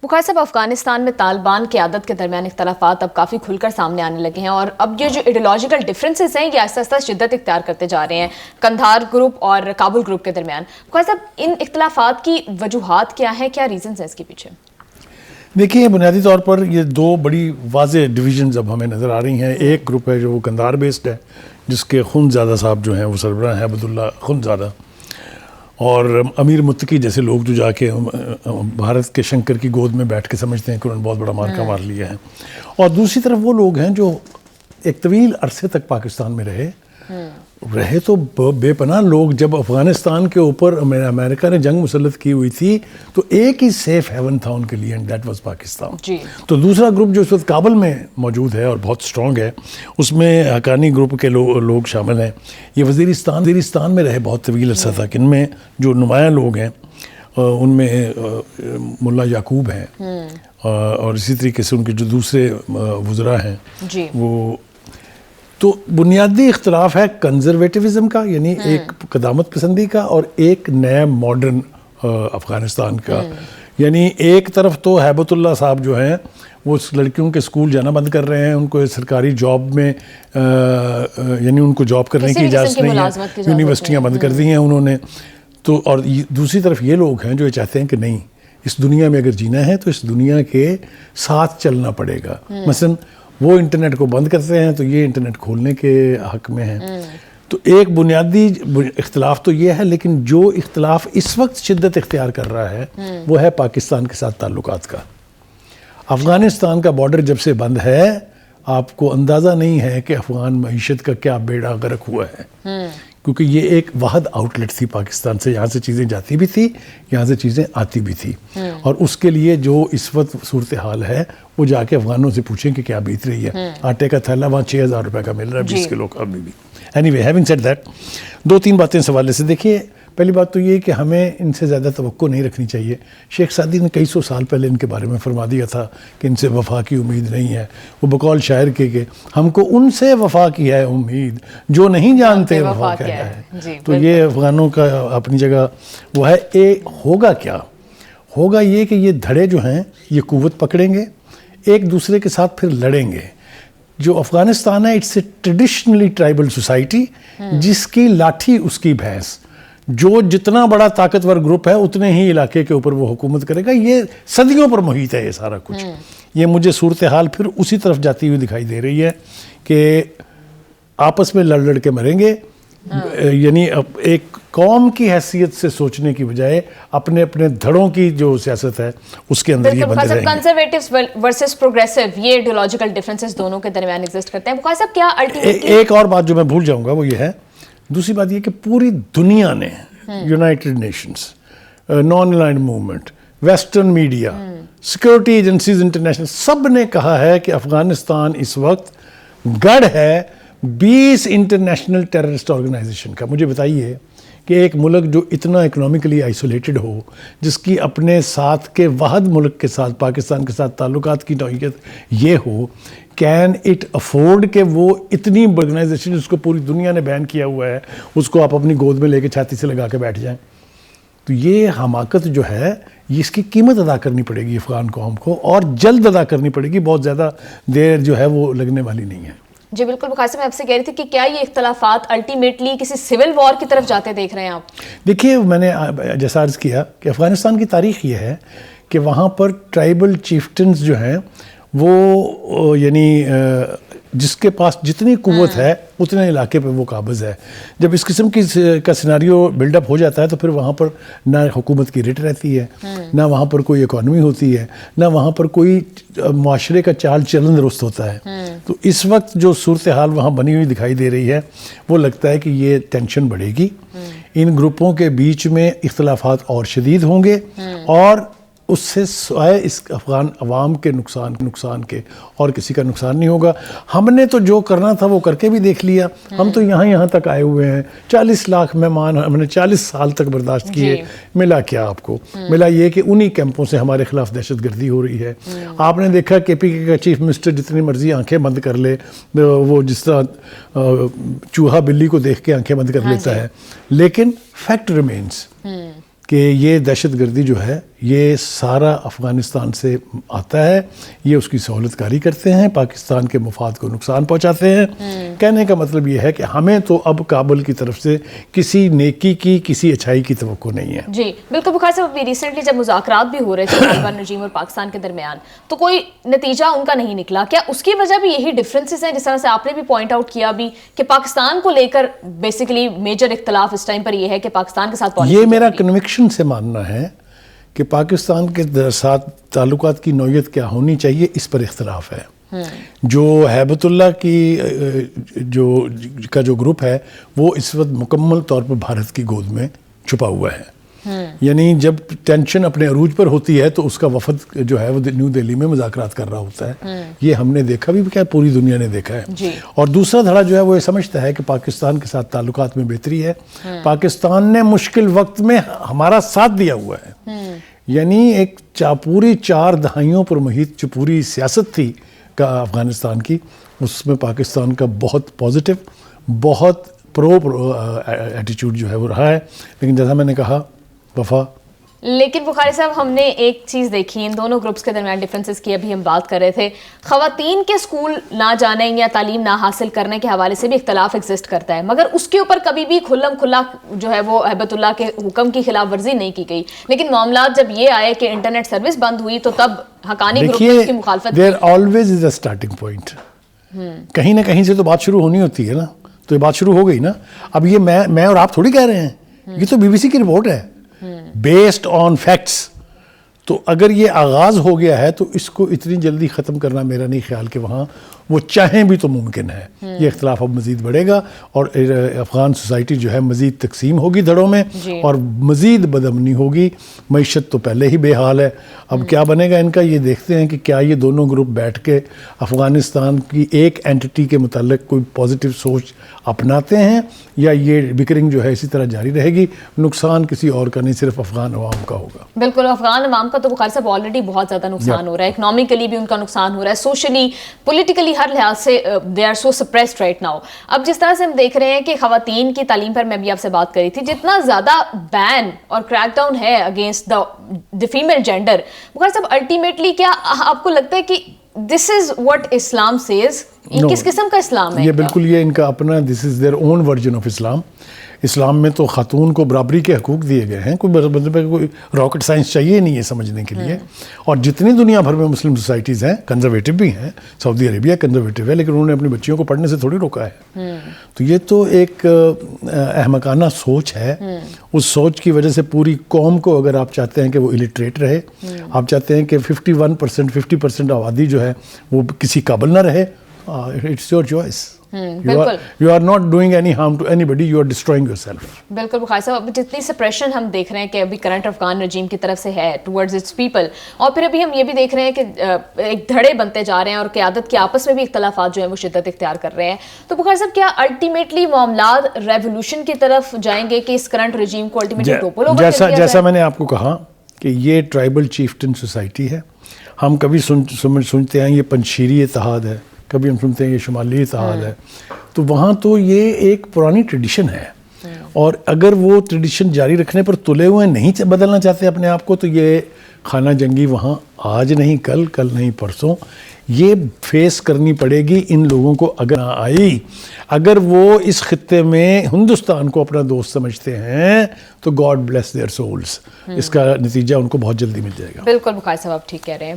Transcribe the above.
بخاری صاحب، افغانستان میں طالبان قیادت کے درمیان اختلافات اب کافی کھل کر سامنے آنے لگے ہیں، اور اب یہ جو ایڈیولوجیکل ڈفرینسز ہیں یہ آہستہ آہستہ شدت اختیار کرتے جا رہے ہیں قندھار گروپ اور کابل گروپ کے درمیان۔ بخاری صاحب، ان اختلافات کی وجوہات کیا ہیں، کیا ریزنز ہیں اس کے پیچھے؟ دیکھیے، بنیادی طور پر یہ دو بڑی واضح ڈویژنز اب ہمیں نظر آ رہی ہیں۔ ایک گروپ ہے جو قندھار بیسڈ ہے، جس کے خنزادہ صاحب جو ہیں وہ سربراہ ہیں، عبداللہ خنزادہ، اور امیر متقی جیسے لوگ جو جا کے بھارت کے شنکر کی گود میں بیٹھ کے سمجھتے ہیں کہ انہوں نے بہت بڑا مارکا مار لیا ہے۔ اور دوسری طرف وہ لوگ ہیں جو ایک طویل عرصے تک پاکستان میں رہے تو بے پناہ لوگ، جب افغانستان کے اوپر امریکہ نے جنگ مسلط کی ہوئی تھی تو ایک ہی سیف ہیون تھا ان کے لیے، اینڈ دیٹ واز پاکستان۔ تو دوسرا گروپ جو اس وقت کابل میں موجود ہے اور بہت سٹرونگ ہے، اس میں حقانی گروپ کے لوگ شامل ہیں۔ یہ وزیرستان میں رہے بہت طویل عرصہ تک۔ ان میں جو نمایاں لوگ ہیں ان میں ملا یعقوب ہیں، اور اسی طریقے سے ان کے جو دوسرے وزراء ہیں وہ۔ تو بنیادی اختلاف ہے کنزرویٹیوزم کا، یعنی ایک قدامت پسندی کا، اور ایک نیا ماڈرن افغانستان کا۔ یعنی ایک طرف تو ہیبت اللہ صاحب جو ہیں وہ لڑکیوں کے سکول جانا بند کر رہے ہیں، ان کو سرکاری جاب میں یعنی ان کو جاب کرنے کی اجازت نہیں ہے، یونیورسٹیاں بند کر دی ہیں انہوں نے۔ تو اور دوسری طرف یہ لوگ ہیں جو چاہتے ہیں کہ نہیں، اس دنیا میں اگر جینا ہے تو اس دنیا کے ساتھ چلنا پڑے گا۔ مثلا وہ انٹرنیٹ کو بند کرتے ہیں تو یہ انٹرنیٹ کھولنے کے حق میں ہیں۔ تو ایک بنیادی اختلاف تو یہ ہے، لیکن جو اختلاف اس وقت شدت اختیار کر رہا ہے وہ ہے پاکستان کے ساتھ تعلقات کا۔ افغانستان کا بارڈر جب سے بند ہے، آپ کو اندازہ نہیں ہے کہ افغان معیشت کا کیا بیڑا غرق ہوا ہے، کیونکہ یہ ایک واحد آؤٹ لیٹ تھی پاکستان سے۔ یہاں سے چیزیں جاتی بھی تھی، یہاں سے چیزیں آتی بھی تھی، اور اس کے لیے جو اس وقت صورتحال ہے وہ جا کے افغانوں سے پوچھیں کہ کیا بیت رہی ہے۔ آٹے کا تھیلا وہاں 6000 روپے کا مل رہا ہے، 20 کلو کا ابھی بھی۔ Anyway, having said that, دو تین باتیں اس حوالے سے۔ دیکھیے، پہلی بات تو یہ کہ ہمیں ان سے زیادہ توقع نہیں رکھنی چاہیے۔ شیخ سعدی نے کئی سو سال پہلے ان کے بارے میں فرما دیا تھا کہ ان سے وفا کی امید نہیں ہے۔ وہ بقول شاعر کے کہ ہم کو ان سے وفا کی ہے امید جو نہیں جانتے وفا کیا ہے۔ تو یہ افغانوں کا اپنی جگہ وہ ہے۔ ہوگا کیا؟ ہوگا یہ کہ یہ دھڑے جو ہیں یہ قوت پکڑیں گے، ایک دوسرے کے ساتھ پھر لڑیں گے۔ جو افغانستان ہے، it's a traditionally tribal society, جس کی لاٹھی اس کی بھینس۔ جو جتنا بڑا طاقتور گروپ ہے اتنے ہی علاقے کے اوپر وہ حکومت کرے گا۔ یہ صدیوں پر محیط ہے یہ سارا کچھ۔ یہ مجھے صورتحال پھر اسی طرف جاتی ہوئی دکھائی دے رہی ہے کہ آپس میں لڑ لڑ کے مریں گے۔ یعنی ایک قوم کی حیثیت سے سوچنے کی بجائے اپنے اپنے دھڑوں کی جو سیاست ہے اس کے اندر یہ بندے رہیں گے۔ کنزرویٹیوز ورسز پروگریسو، یہ ایڈیولوجیکل ڈفرینسز دونوں کے درمیان ایگزسٹ کرتے ہیں۔ بخاری صاحب، کیا الٹیمیٹلی ایک اور بات جو میں بھول جاؤں گا وہ یہ ہے، دوسری بات یہ کہ پوری دنیا نے، United Nations, non aligned movement, western media, security agencies international, سب نے کہا ہے کہ افغانستان اس وقت گڑھ ہے 20 انٹرنیشنل ٹیررسٹ آرگنائزیشن کا۔ مجھے بتائیے کہ ایک ملک جو اتنا اکنامکلی آئسولیٹڈ ہو، جس کی اپنے ساتھ کے واحد ملک کے ساتھ، پاکستان کے ساتھ تعلقات کی نوعیت یہ ہو، کین اٹ افورڈ کہ وہ اتنی آرگنائزیشن جس کو پوری دنیا نے بین کیا ہوا ہے اس کو آپ اپنی گود میں لے کے چھاتی سے لگا کے بیٹھ جائیں؟ تو یہ حماقت جو ہے یہ اس کی قیمت ادا کرنی پڑے گی افغان قوم کو، اور جلد ادا کرنی پڑے گی، بہت زیادہ دیر جو ہے وہ لگنے والی نہیں ہے۔ جی بالکل، بخاری صاحب، میں آپ سے کہہ رہی تھی کہ کیا یہ اختلافات الٹیمیٹلی کسی سول وار کی طرف جاتے دیکھ رہے ہیں آپ؟ دیکھیے، میں نے جیسا عرض کیا کہ افغانستان کی تاریخ یہ ہے کہ وہاں پر ٹرائبل چیفٹنز جو ہیں وہ یعنی جس کے پاس جتنی قوت ہے اتنے علاقے پہ وہ قابض ہے۔ جب اس قسم کا سیناریو بلڈ اپ ہو جاتا ہے تو پھر وہاں پر نہ حکومت کی ریٹ رہتی ہے، نہ وہاں پر کوئی اکانومی ہوتی ہے، نہ وہاں پر کوئی معاشرے کا چال چلن درست ہوتا ہے۔ تو اس وقت جو صورتحال وہاں بنی ہوئی دکھائی دے رہی ہے وہ لگتا ہے کہ یہ ٹینشن بڑھے گی، ان گروپوں کے بیچ میں اختلافات اور شدید ہوں گے، اور اس سے سوائے اس افغان عوام کے نقصان کے اور کسی کا نقصان نہیں ہوگا۔ ہم نے تو جو کرنا تھا وہ کر کے بھی دیکھ لیا۔ ہم تو یہاں تک آئے ہوئے ہیں، 40 لاکھ مہمان ہم نے 40 سال تک برداشت کیے۔ ملا کیا آپ کو؟ ملا یہ کہ انہی کیمپوں سے ہمارے خلاف دہشت گردی ہو رہی ہے۔ آپ نے دیکھا کہ پی کے کا چیف منسٹر جتنی مرضی آنکھیں بند کر لے، وہ جس طرح چوہا بلی کو دیکھ کے آنکھیں بند کر لیتا ہے، لیکن فیکٹ ریمینز کہ یہ دہشت گردی جو ہے یہ سارا افغانستان سے آتا ہے, یہ اس کی سہولت کاری کرتے ہیں, پاکستان کے مفاد کو نقصان پہنچاتے ہیں. کہنے کا مطلب یہ ہے کہ ہمیں تو اب کابل کی طرف سے کسی نیکی کی, کسی اچھائی کی توقع نہیں ہے. جی بالکل. بخاری صاحب ابھی ریسنٹلی جب مذاکرات بھی ہو رہے تھے طالبان رجیم اور پاکستان کے درمیان, تو کوئی نتیجہ ان کا نہیں نکلا. کیا اس کی وجہ بھی یہی ڈفرینسز ہیں, جس طرح سے آپ نے بھی پوائنٹ آؤٹ کیا بھی کہ پاکستان کو لے کر بیسیکلی میجر اختلاف اس ٹائم پر یہ ہے کہ پاکستان کے ساتھ یہ میرا کنوکشن سے ماننا ہے کہ پاکستان کے ساتھ تعلقات کی نوعیت کیا ہونی چاہیے, اس پر اختلاف ہے. جو ہیبت اللہ کی جو گروپ ہے وہ اس وقت مکمل طور پر بھارت کی گود میں چھپا ہوا ہے. یعنی جب ٹینشن اپنے عروج پر ہوتی ہے تو اس کا وفد جو ہے وہ نیو دہلی میں مذاکرات کر رہا ہوتا ہے. یہ ہم نے دیکھا بھی, کیا پوری دنیا نے دیکھا ہے. اور دوسرا دھڑا جو ہے وہ یہ سمجھتا ہے کہ پاکستان کے ساتھ تعلقات میں بہتری ہے. پاکستان نے مشکل وقت میں ہمارا ساتھ دیا ہوا ہے. یعنی ایک پوری 4 دہائیوں پر محیط جو پوری سیاست تھی کا افغانستان کی, اس میں پاکستان کا بہت پازیٹیو, بہت پرو ایٹیچیوڈ جو ہے وہ رہا ہے. لیکن جیسا میں نے کہا وفا. لیکن بخاری صاحب ہم نے ایک چیز دیکھی ان دونوں گروپس کے درمیان ڈفرینسز کی, ابھی ہم بات کر رہے تھے, خواتین کے اسکول نہ جانے یا تعلیم نہ حاصل کرنے کے حوالے سے بھی اختلاف ایگزسٹ کرتا ہے, مگر اس کے اوپر کبھی بھی کھلم کھلا جو ہے وہ ہیبت اللہ کے حکم کی خلاف ورزی نہیں کی گئی. لیکن معاملات جب یہ آئے کہ انٹرنیٹ سروس بند ہوئی تو تب حقانی گروپ نے اس کی مخالفت. There always is a starting point. کہیں نہ کہیں سے تو بات شروع ہونی ہوتی ہے نا, تو یہ بات شروع ہو گئی نا. اب یہ میں اور آپ تھوڑی کہہ رہے ہیں, یہ تو BBC کی رپورٹ ہے بیسڈ آن فیکٹس. تو اگر یہ آغاز ہو گیا ہے تو اس کو اتنی جلدی ختم کرنا میرا نہیں خیال کہ وہاں وہ چاہیں بھی تو ممکن ہے. یہ اختلاف اب مزید بڑھے گا اور افغان سوسائٹی جو ہے مزید تقسیم ہوگی دھڑوں میں, اور مزید بدامنی ہوگی. معیشت تو پہلے ہی بے حال ہے, اب کیا بنے گا ان کا, یہ دیکھتے ہیں کہ کیا یہ دونوں گروپ بیٹھ کے افغانستان کی ایک اینٹی کے متعلق کوئی پازیٹیو سوچ اپناتے ہیں, یا یہ بکرنگ جو ہے اسی طرح جاری رہے گی. نقصان کسی اور کا نہیں, صرف افغان عوام کا ہوگا. بالکل, افغان عوام کا تو بخاری صاحب آلریڈی بہت زیادہ نقصان ہو رہا ہے, اکنامکلی بھی ان کا نقصان ہو رہا ہے, سوشلی پولیٹیکلی ہر لحاظ سے they are so suppressed right now. اب جس طرح سے ہم دیکھ رہے ہیں کہ خواتین کی تعلیم پر میں بھی آپ سے بات کری تھی, جتنا زیادہ بین اور کریک ڈاؤن ہے اگینسٹ دی فیمیل جینڈر, بخاری صاحب الٹیمیٹلی کیا آپ کو لگتا ہے کہ دس از واٹ اسلام سیز, یہ کس قسم کا اسلام ہے؟ یہ بالکل یہ ان کا اپنا, this is their own version of Islam. اسلام میں تو خاتون کو برابری کے حقوق دیے گئے ہیں, کوئی راکٹ سائنس چاہیے نہیں ہے سمجھنے کے لیے. اور جتنی دنیا بھر میں مسلم سوسائٹیز ہیں, کنزرویٹو بھی ہیں, سعودی عربیہ کنزرویٹو ہے, لیکن انہوں نے اپنی بچیوں کو پڑھنے سے تھوڑی روکا ہے. تو یہ تو ایک احمقانہ سوچ ہے. اس سوچ کی وجہ سے پوری قوم کو, اگر آپ چاہتے ہیں کہ وہ الٹریٹ رہے, آپ چاہتے ہیں کہ 51% 50% آبادی جو ہے وہ کسی قابل نہ رہے, it's your choice. You are not doing any harm to anybody, you are destroying yourself. بالکل بخاری صاحب, جتنی سپریشن ہم دیکھ رہے ہیں کہ ابھی کرنٹ افغان رجیم کی طرف سے ہے ٹورڈز اٹس پیپل, اور پھر ابھی ہم یہ بھی دیکھ رہے ہیں کہ ایک دھڑے بنتے جا رہے ہیں اور قیادت کے آپس میں بھی اختلافات جو ہیں وہ شدت اختیار کر رہے ہیں. تو بخاری صاحب کیا الٹیمیٹلی معاملات ریولیوشن کی طرف جائیں گے کہ اس کرنٹ رجیم کو الٹیمیٹلی ٹوپل اوور کر دیا جائے؟ جیسا میں نے آپ کو کہا کہ یہ ٹرائبل چیفٹن سوسائٹی ہے. ہم کبھی سنتے ہیں یہ پنشیری اتحاد ہے, کبھی ہم سنتے ہیں یہ شمالی اتحاد ہے. تو وہاں تو یہ ایک پرانی ٹریڈیشن ہے, اور اگر وہ ٹریڈیشن جاری رکھنے پر تلے ہوئے نہیں بدلنا چاہتے اپنے آپ کو, تو یہ خانہ جنگی وہاں آج نہیں کل, کل نہیں پرسوں یہ فیس کرنی پڑے گی ان لوگوں کو. اگر آئی, اگر وہ اس خطے میں ہندوستان کو اپنا دوست سمجھتے ہیں تو گاڈ بلیس دیئر سولز. اس کا نتیجہ ان کو بہت جلدی مل جائے گا. بالکل بخاری صاحب آپ ٹھیک کہہ رہے ہیں.